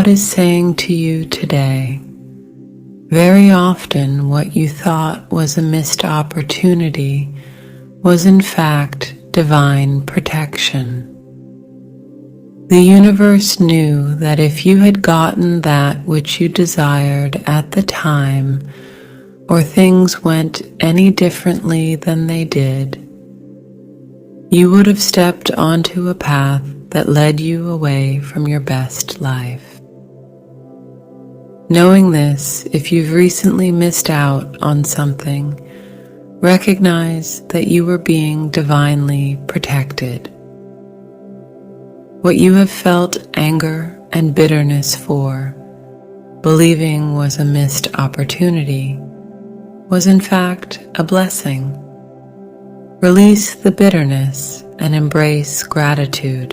God is saying to you today, very often what you thought was a missed opportunity was in fact divine protection. The universe knew that if you had gotten that which you desired at the time, or things went any differently than they did, you would have stepped onto a path that led you away from your best life. Knowing this, if you've recently missed out on something, recognize that you were being divinely protected. What you have felt anger and bitterness for, believing was a missed opportunity, was in fact a blessing. Release the bitterness and embrace gratitude.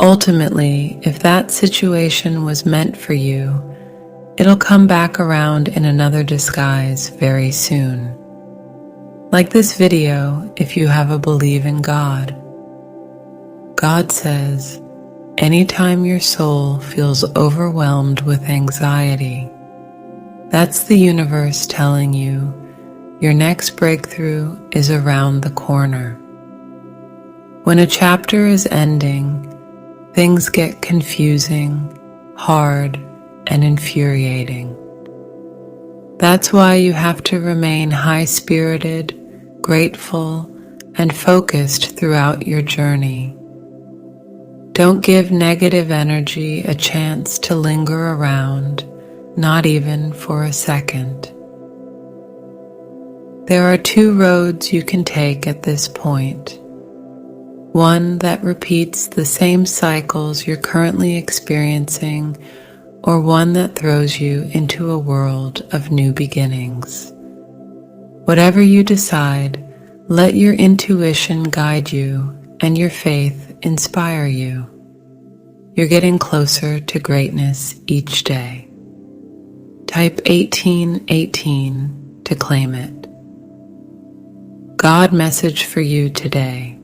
Ultimately, if that situation was meant for you, it'll come back around in another disguise very soon. Like this video, if you have a belief in God. God says, anytime your soul feels overwhelmed with anxiety, that's the universe telling you your next breakthrough is around the corner. When a chapter is ending, things get confusing, hard, and infuriating. That's why you have to remain high-spirited, grateful, and focused throughout your journey. Don't give negative energy a chance to linger around, not even for a second. There are two roads you can take at this point. One that repeats the same cycles you're currently experiencing, or one that throws you into a world of new beginnings. Whatever you decide, let your intuition guide you and your faith inspire you. You're getting closer to greatness each day. Type 1818 to claim it. God message for you today.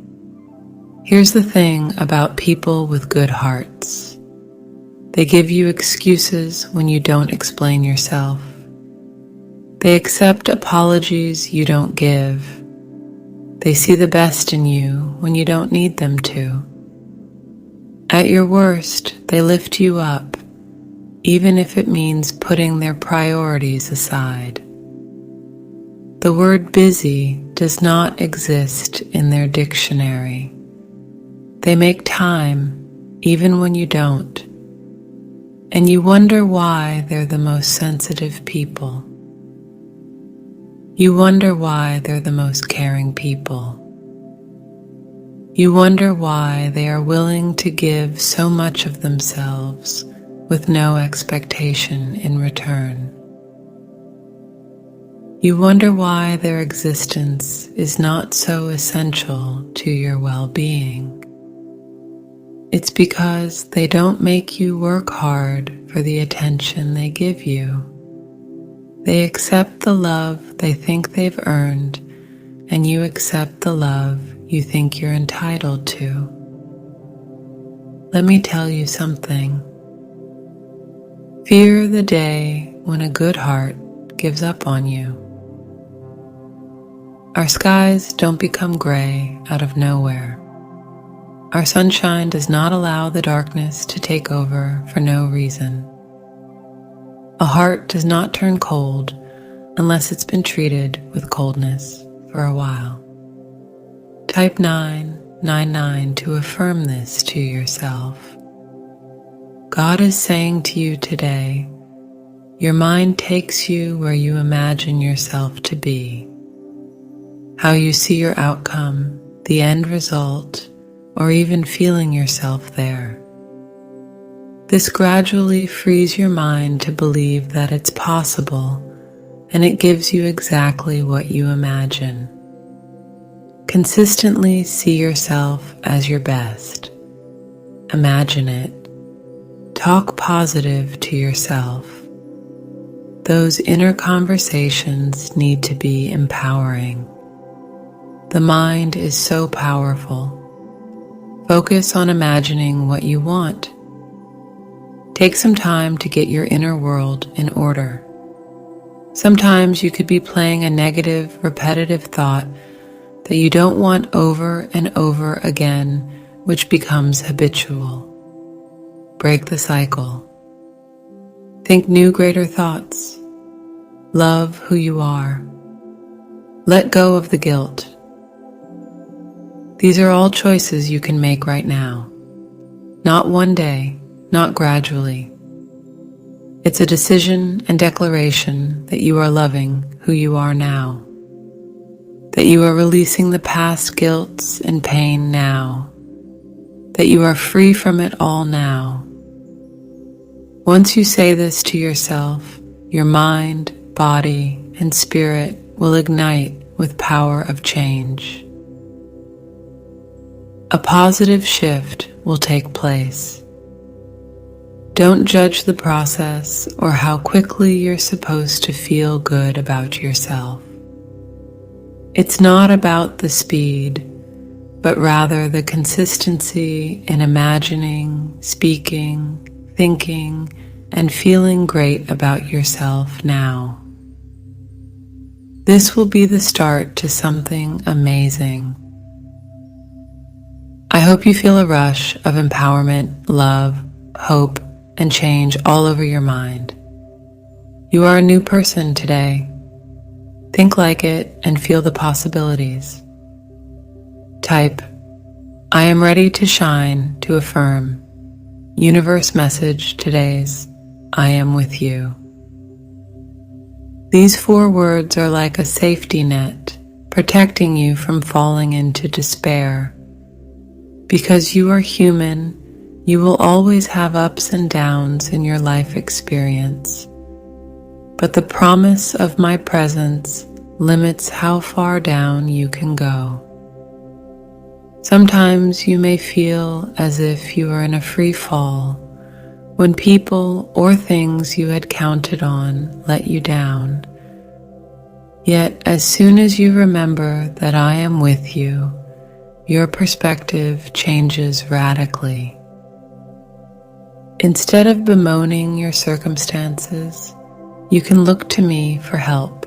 Here's the thing about people with good hearts. They give you excuses when you don't explain yourself. They accept apologies you don't give. They see the best in you when you don't need them to. At your worst, they lift you up, even if it means putting their priorities aside. The word busy does not exist in their dictionary. They make time, even when you don't. And you wonder why they're the most sensitive people. You wonder why they're the most caring people. You wonder why they are willing to give so much of themselves with no expectation in return. You wonder why their existence is not so essential to your well-being. It's because they don't make you work hard for the attention they give you. They accept the love they think they've earned, and you accept the love you think you're entitled to. Let me tell you something. Fear the day when a good heart gives up on you. Our skies don't become gray out of nowhere. Our sunshine does not allow the darkness to take over for no reason. A heart does not turn cold unless it's been treated with coldness for a while. Type 999 to affirm this to yourself. God is saying to you today, your mind takes you where you imagine yourself to be. How you see your outcome, the end result, or even feeling yourself there. This gradually frees your mind to believe that it's possible, and it gives you exactly what you imagine. Consistently see yourself as your best. Imagine it. Talk positive to yourself. Those inner conversations need to be empowering. The mind is so powerful. Focus on imagining what you want. Take some time to get your inner world in order. Sometimes you could be playing a negative, repetitive thought that you don't want over and over again, which becomes habitual. Break the cycle. Think new, greater thoughts. Love who you are. Let go of the guilt. These are all choices you can make right now. Not one day, not gradually. It's a decision and declaration that you are loving who you are now. That you are releasing the past guilt and pain now. That you are free from it all now. Once you say this to yourself, your mind, body, and spirit will ignite with power of change. A positive shift will take place. Don't judge the process or how quickly you're supposed to feel good about yourself. It's not about the speed, but rather the consistency in imagining, speaking, thinking, and feeling great about yourself now. This will be the start to something amazing. I hope you feel a rush of empowerment, love, hope, and change all over your mind. You are a new person today. Think like it and feel the possibilities. Type, I am ready to shine to affirm. Universe message today's, I am with you. These 4 words are like a safety net, protecting you from falling into despair. Because you are human, you will always have ups and downs in your life experience. But the promise of my presence limits how far down you can go. Sometimes you may feel as if you are in a free fall when people or things you had counted on let you down. Yet as soon as you remember that I am with you, your perspective changes radically. Instead of bemoaning your circumstances, you can look to me for help.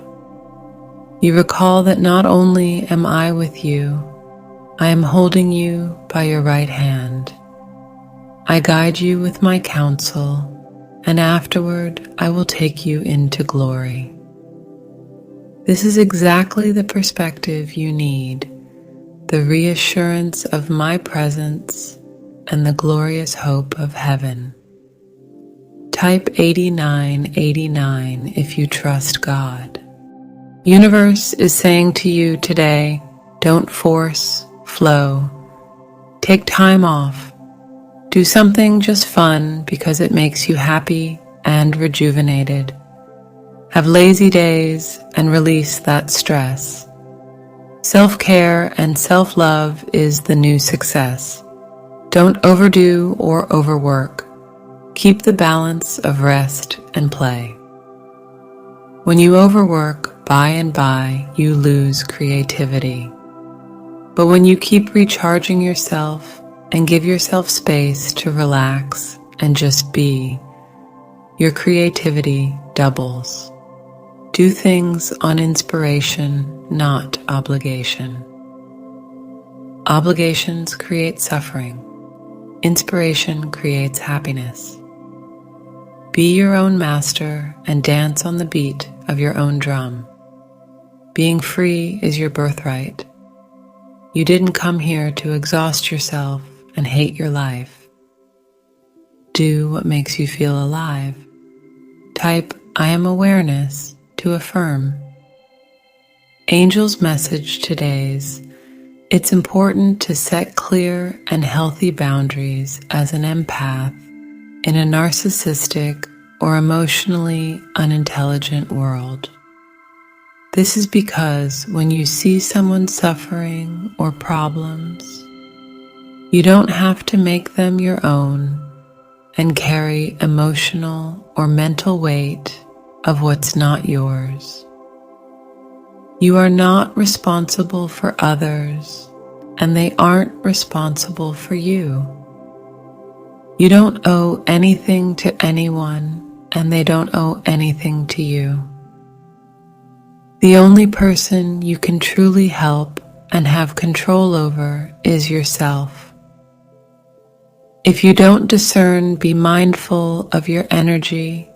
You recall that not only am I with you, I am holding you by your right hand. I guide you with my counsel, and afterward I will take you into glory. This is exactly the perspective you need, the reassurance of my presence and the glorious hope of heaven. Type 8989 if you trust God. Universe is saying to you today, don't force, flow. Take time off. Do something just fun because it makes you happy and rejuvenated. Have lazy days and release that stress. Self-care and self-love is the new success. Don't overdo or overwork. Keep the balance of rest and play. When you overwork, by and by, you lose creativity. But when you keep recharging yourself and give yourself space to relax and just be, your creativity doubles. Do things on inspiration, not obligation. Obligations create suffering. Inspiration creates happiness. Be your own master and dance on the beat of your own drum. Being free is your birthright. You didn't come here to exhaust yourself and hate your life. Do what makes you feel alive. Type, I am awareness to affirm. Angel's message today's, it's important to set clear and healthy boundaries as an empath in a narcissistic or emotionally unintelligent world. This is because when you see someone suffering or problems, you don't have to make them your own and carry emotional or mental weight of what's not yours. You are not responsible for others, and they aren't responsible for you. You don't owe anything to anyone, and they don't owe anything to you. The only person you can truly help and have control over is yourself. If you don't discern, be mindful of your energy,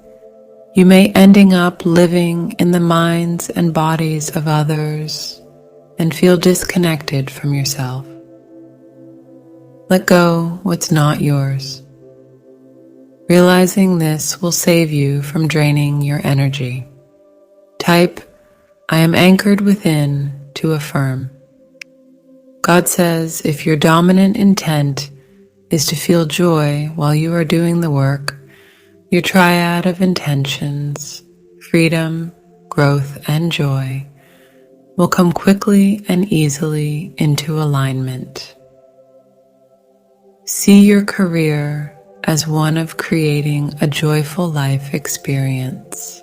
you may ending up living in the minds and bodies of others and feel disconnected from yourself. Let go what's not yours. Realizing this will save you from draining your energy. Type, I am anchored within to affirm. God says if your dominant intent is to feel joy while you are doing the work, your triad of intentions, freedom, growth, and joy will come quickly and easily into alignment. See your career as one of creating a joyful life experience.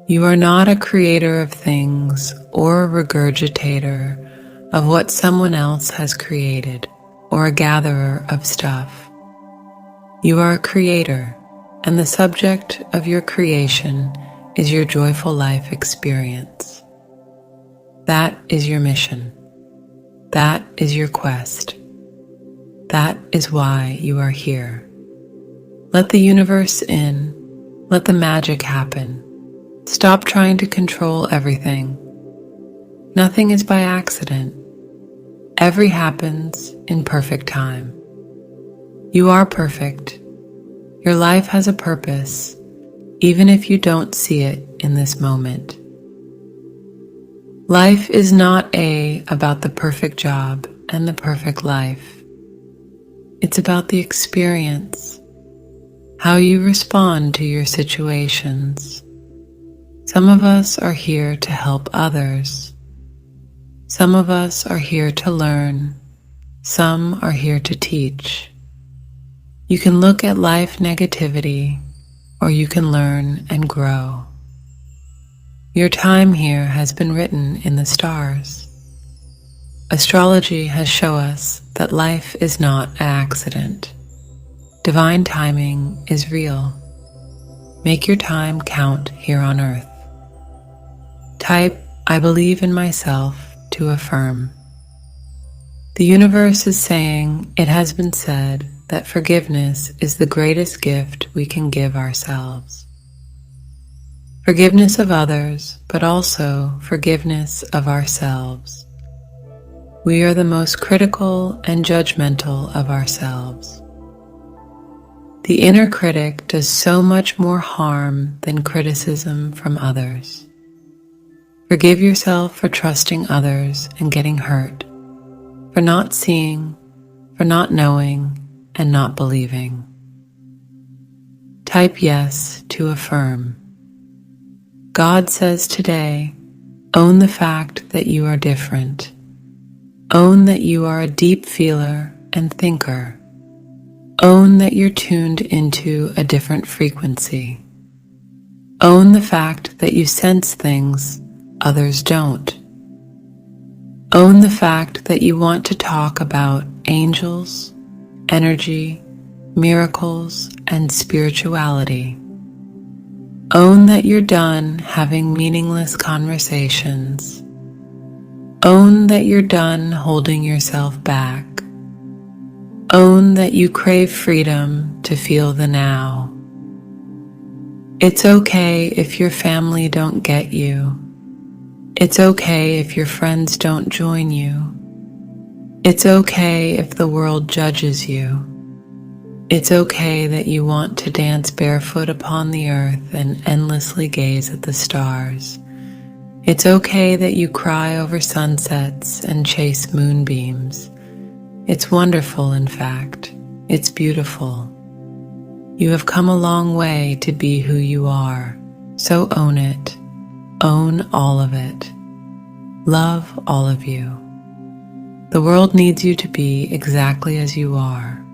You are not a creator of things or a regurgitator of what someone else has created or a gatherer of stuff. You are a creator, and the subject of your creation is your joyful life experience. That is your mission. That is your quest. That is why you are here. Let the universe in. Let the magic happen. Stop trying to control everything. Nothing is by accident. Every happens in perfect time. You are perfect. Your life has a purpose, even if you don't see it in this moment. Life is not about the perfect job and the perfect life. It's about the experience, how you respond to your situations. Some of us are here to help others. Some of us are here to learn. Some are here to teach. You can look at life negativity, or you can learn and grow. Your time here has been written in the stars. Astrology has shown us that life is not an accident. Divine timing is real. Make your time count here on earth. Type, I believe in myself to affirm. The universe is saying it has been said that forgiveness is the greatest gift we can give ourselves. Forgiveness of others, but also forgiveness of ourselves. We are the most critical and judgmental of ourselves. The inner critic does so much more harm than criticism from others. Forgive yourself for trusting others and getting hurt, for not seeing, for not knowing, and not believing. Type yes to affirm. God says today, own the fact that you are different. Own that you are a deep feeler and thinker. Own that you're tuned into a different frequency. Own the fact that you sense things others don't. Own the fact that you want to talk about angels, energy, miracles, and spirituality. Own that you're done having meaningless conversations. Own that you're done holding yourself back. Own that you crave freedom to feel the now. It's okay if your family don't get you. It's okay if your friends don't join you. It's okay if the world judges you. It's okay that you want to dance barefoot upon the earth and endlessly gaze at the stars. It's okay that you cry over sunsets and chase moonbeams. It's wonderful, in fact. It's beautiful. You have come a long way to be who you are, so own it. Own all of it. Love all of you. The world needs you to be exactly as you are.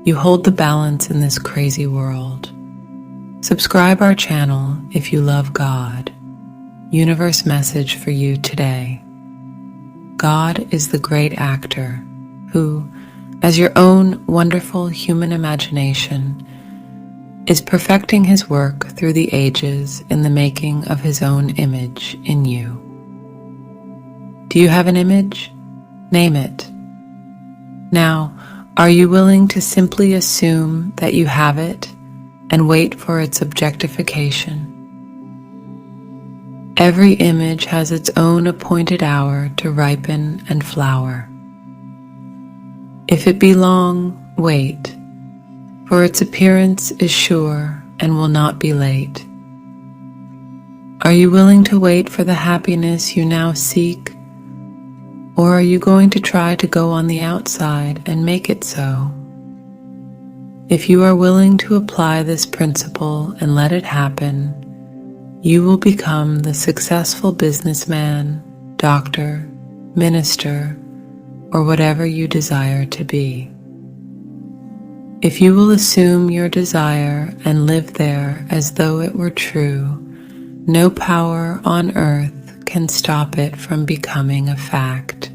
You hold the balance in this crazy world. Subscribe our channel if you love God. Universe message for you today. God is the great actor who, as your own wonderful human imagination is perfecting His work through the ages in the making of His own image in you. Do you have an image? Name it. Now, are you willing to simply assume that you have it and wait for its objectification? Every image has its own appointed hour to ripen and flower. If it be long, wait, for its appearance is sure and will not be late. Are you willing to wait for the happiness you now seek, or are you going to try to go on the outside and make it so? If you are willing to apply this principle and let it happen, you will become the successful businessman, doctor, minister, or whatever you desire to be. If you will assume your desire and live there as though it were true, no power on earth can stop it from becoming a fact,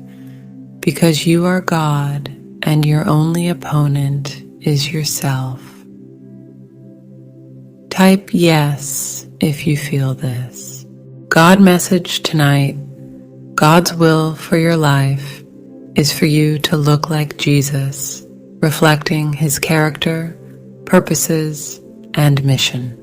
because you are God and your only opponent is yourself. Type yes if you feel this. God message tonight: God's will for your life is for you to look like Jesus, reflecting His character, purposes, and mission.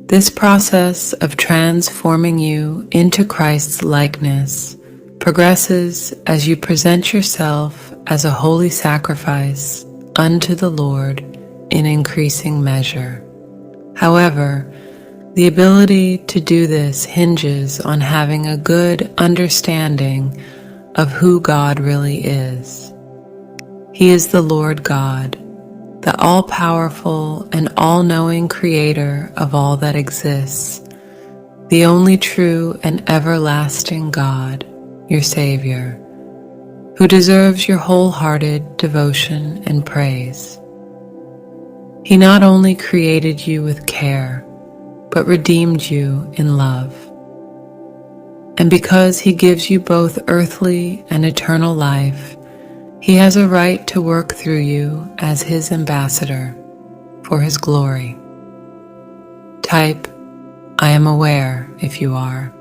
This process of transforming you into Christ's likeness progresses as you present yourself as a holy sacrifice unto the Lord in increasing measure. However, the ability to do this hinges on having a good understanding of who God really is. He is the Lord God, the all-powerful and all-knowing creator of all that exists, the only true and everlasting God, your Savior, who deserves your wholehearted devotion and praise. He not only created you with care, but redeemed you in love. And because He gives you both earthly and eternal life, He has a right to work through you as His ambassador for His glory. Type, I am aware if you are.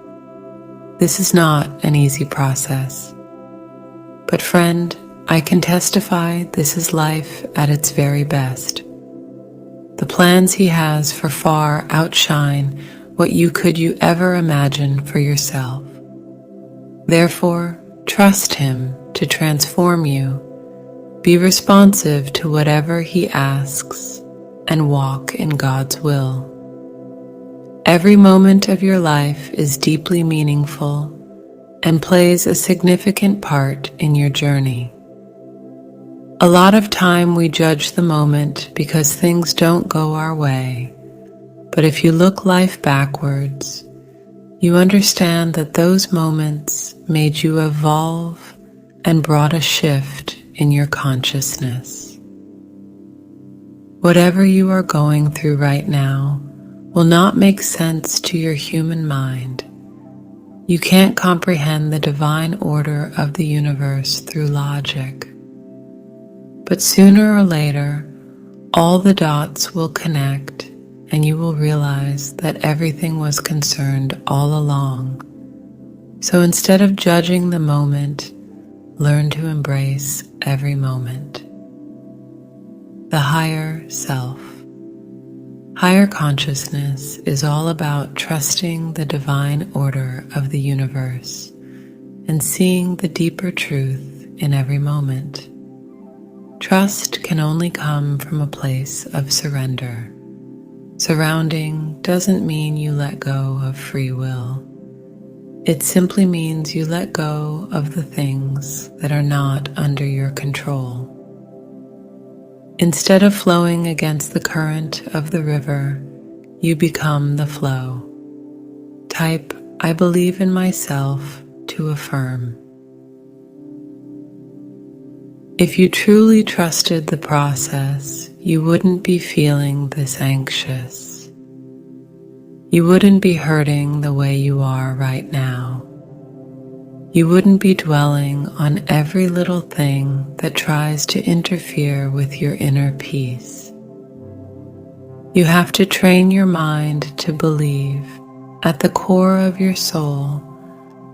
This is not an easy process. But friend, I can testify this is life at its very best. The plans He has for far outshine what you could ever imagine for yourself. Therefore, trust Him to transform you, be responsive to whatever He asks, and walk in God's will. Every moment of your life is deeply meaningful and plays a significant part in your journey. A lot of time we judge the moment because things don't go our way, but if you look life backwards, you understand that those moments made you evolve and brought a shift in your consciousness. Whatever you are going through right now will not make sense to your human mind. You can't comprehend the divine order of the universe through logic. But sooner or later, all the dots will connect and you will realize that everything was concerned all along. So instead of judging the moment, learn to embrace every moment. The higher self. Higher consciousness is all about trusting the divine order of the universe and seeing the deeper truth in every moment. Trust can only come from a place of surrender. Surrounding doesn't mean you let go of free will. It simply means you let go of the things that are not under your control. Instead of flowing against the current of the river, you become the flow. Type, I believe in myself to affirm. If you truly trusted the process, you wouldn't be feeling this anxious. You wouldn't be hurting the way you are right now. you wouldn't be dwelling on every little thing that tries to interfere with your inner peace. You have to train your mind to believe at the core of your soul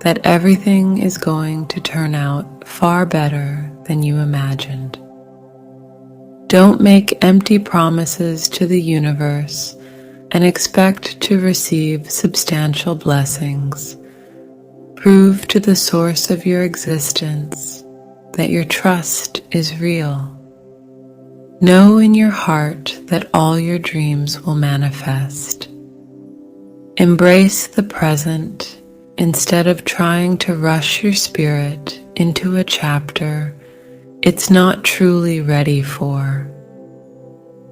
that everything is going to turn out far better than you imagined. Don't make empty promises to the universe and expect to receive substantial blessings. Prove to the source of your existence that your trust is real. Know in your heart that all your dreams will manifest. Embrace the present instead of trying to rush your spirit into a chapter it's not truly ready for.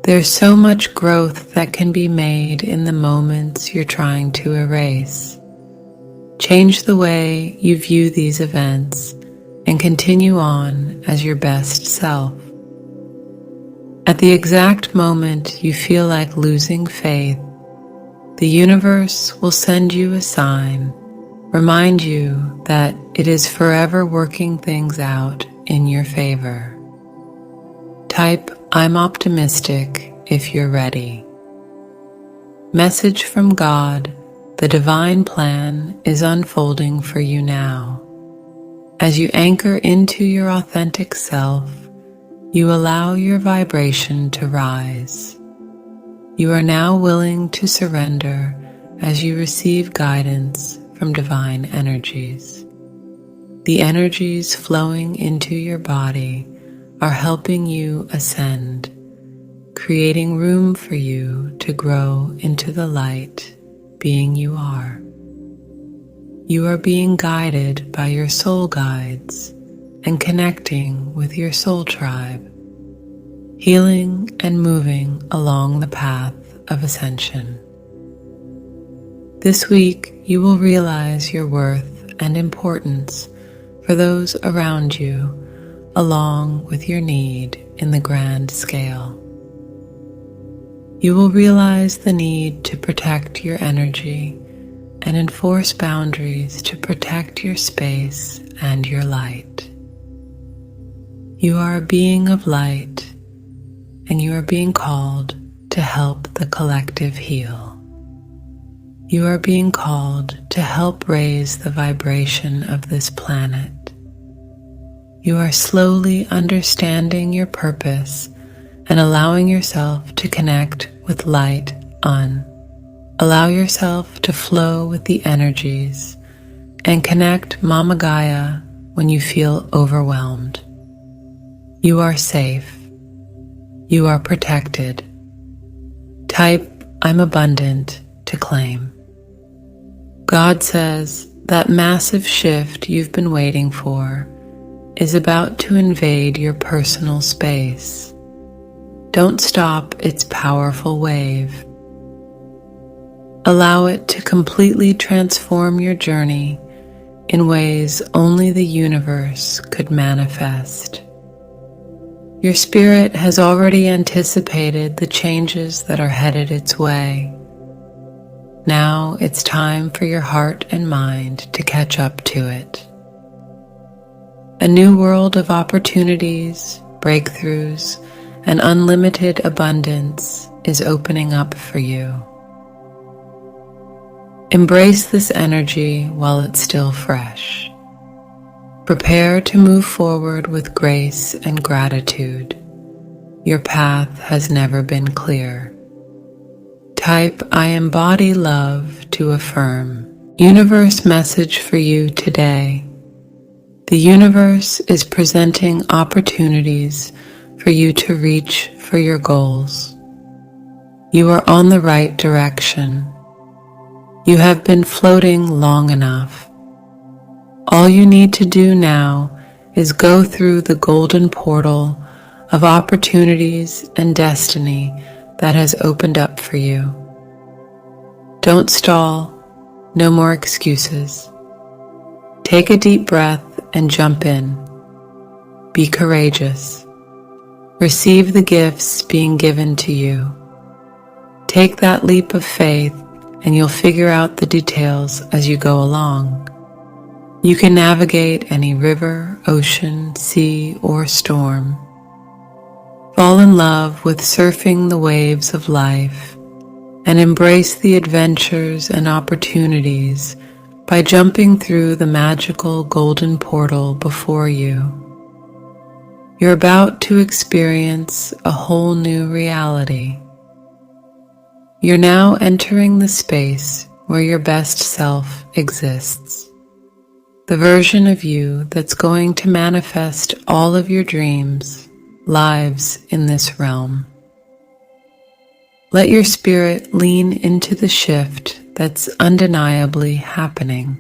There's so much growth that can be made in the moments you're trying to erase. Change the way you view these events and continue on as your best self. At the exact moment you feel like losing faith, the universe will send you a sign, remind you that it is forever working things out in your favor. Type "I'm optimistic" if you're ready. Message from God, the divine plan is unfolding for you now. As you anchor into your authentic self, you allow your vibration to rise. You are now willing to surrender as you receive guidance from divine energies. The energies flowing into your body are helping you ascend, creating room for you to grow into the light being you are. You are being guided by your soul guides and connecting with your soul tribe, healing and moving along the path of ascension. This week, you will realize your worth and importance for those around you, along with your need in the grand scale. You will realize the need to protect your energy and enforce boundaries to protect your space and your light. You are a being of light, and you are being called to help the collective heal. You are being called to help raise the vibration of this planet. You are slowly understanding your purpose and allowing yourself to connect with light on. Allow yourself to flow with the energies and connect Mama Gaia when you feel overwhelmed. You are safe. You are protected. Type "I'm abundant" to claim. God says that massive shift you've been waiting for is about to invade your personal space. Don't stop its powerful wave. Allow it to completely transform your journey in ways only the universe could manifest. Your spirit has already anticipated the changes that are headed its way. Now it's time for your heart and mind to catch up to it. A new world of opportunities, breakthroughs, and unlimited abundance is opening up for you. Embrace this energy while it's still fresh. Prepare to move forward with grace and gratitude. Your path has never been clear. Type "I embody love" to affirm. Universe message for you today. The universe is presenting opportunities for you to reach for your goals. You are on the right direction. You have been floating long enough. All you need to do now is go through the golden portal of opportunities and destiny that has opened up for you. Don't stall. No more excuses. Take a deep breath and jump in. Be courageous. Receive the gifts being given to you. Take that leap of faith and you'll figure out the details as you go along. You can navigate any river, ocean, sea, or storm. Fall in love with surfing the waves of life and embrace the adventures and opportunities by jumping through the magical golden portal before you. You're about to experience a whole new reality. You're now entering the space where your best self exists. The version of you that's going to manifest all of your dreams, lives in this realm. Let your spirit lean into the shift that's undeniably happening.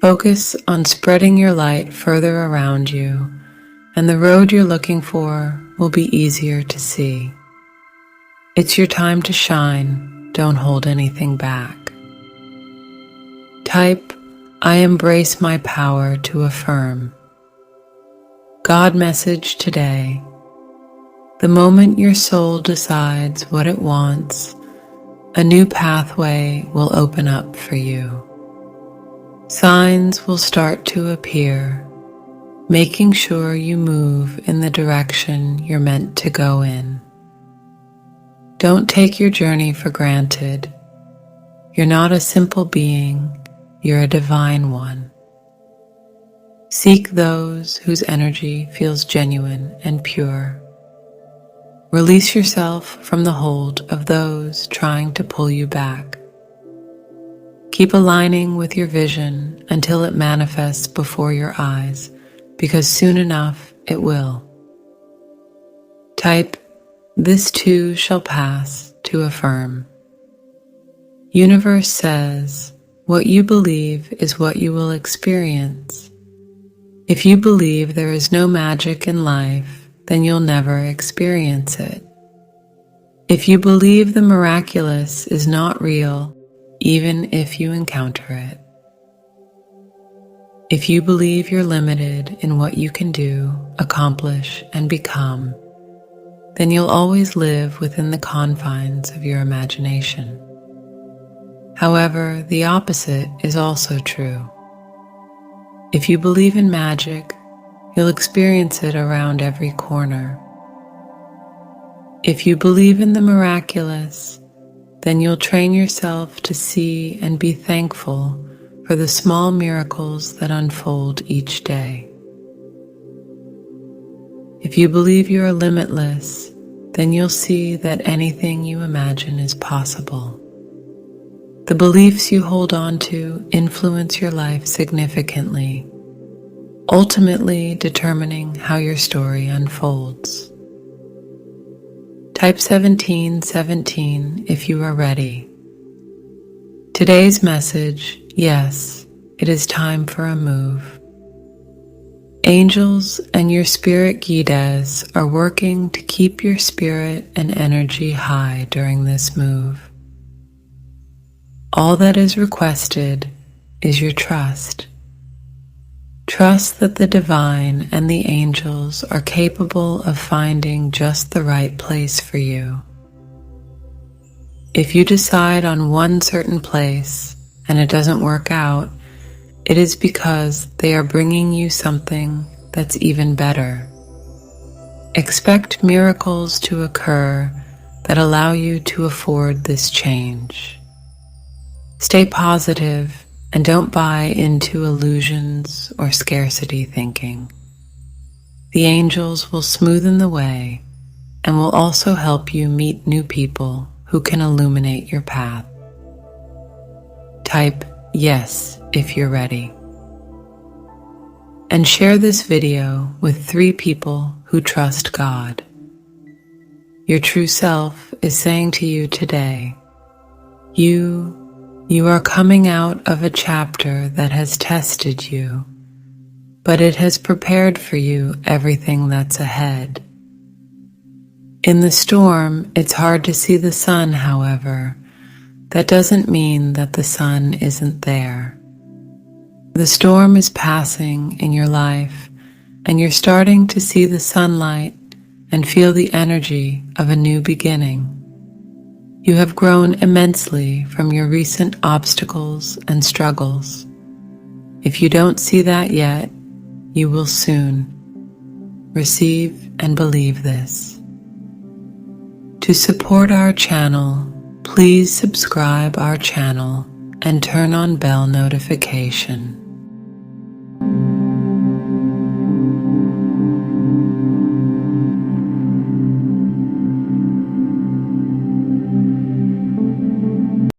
Focus on spreading your light further around you, and the road you're looking for will be easier to see. It's your time to shine. Don't hold anything back. Type, I embrace my power to affirm. God message today. The moment your soul decides what it wants, a new pathway will open up for you. Signs will start to appear, making sure you move in the direction you're meant to go in. Don't take your journey for granted. You're not a simple being, you're a divine one. Seek those whose energy feels genuine and pure. Release yourself from the hold of those trying to pull you back. Keep aligning with your vision until it manifests before your eyes, because soon enough it will. Type, this too shall pass, to affirm. Universe says, what you believe is what you will experience. If you believe there is no magic in life, then you'll never experience it. If you believe the miraculous is not real, even if you encounter it. If you believe you're limited in what you can do, accomplish, and become, then you'll always live within the confines of your imagination. However, the opposite is also true. If you believe in magic, you'll experience it around every corner. If you believe in the miraculous, then you'll train yourself to see and be thankful for the small miracles that unfold each day. If you believe you are limitless, then you'll see that anything you imagine is possible. The beliefs you hold on to influence your life significantly, ultimately determining how your story unfolds. Type 1717 if you are ready. Today's message, yes, it is time for a move. Angels and your spirit guides are working to keep your spirit and energy high during this move. All that is requested is your trust. Trust that the divine and the angels are capable of finding just the right place for you. If you decide on one certain place and it doesn't work out, it is because they are bringing you something that's even better. Expect miracles to occur that allow you to afford this change. Stay positive and don't buy into illusions or scarcity thinking. The angels will smoothen the way and will also help you meet new people who can illuminate your path. Type yes if you're ready. And share this video with 3 people who trust God. Your true self is saying to you today, You are coming out of a chapter that has tested you, but it has prepared for you everything that's ahead. In the storm, it's hard to see the sun, however. That doesn't mean that the sun isn't there. The storm is passing in your life, and you're starting to see the sunlight and feel the energy of a new beginning. You have grown immensely from your recent obstacles and struggles. If you don't see that yet, you will soon. Receive and believe this. To support our channel, please subscribe our channel and turn on bell notification.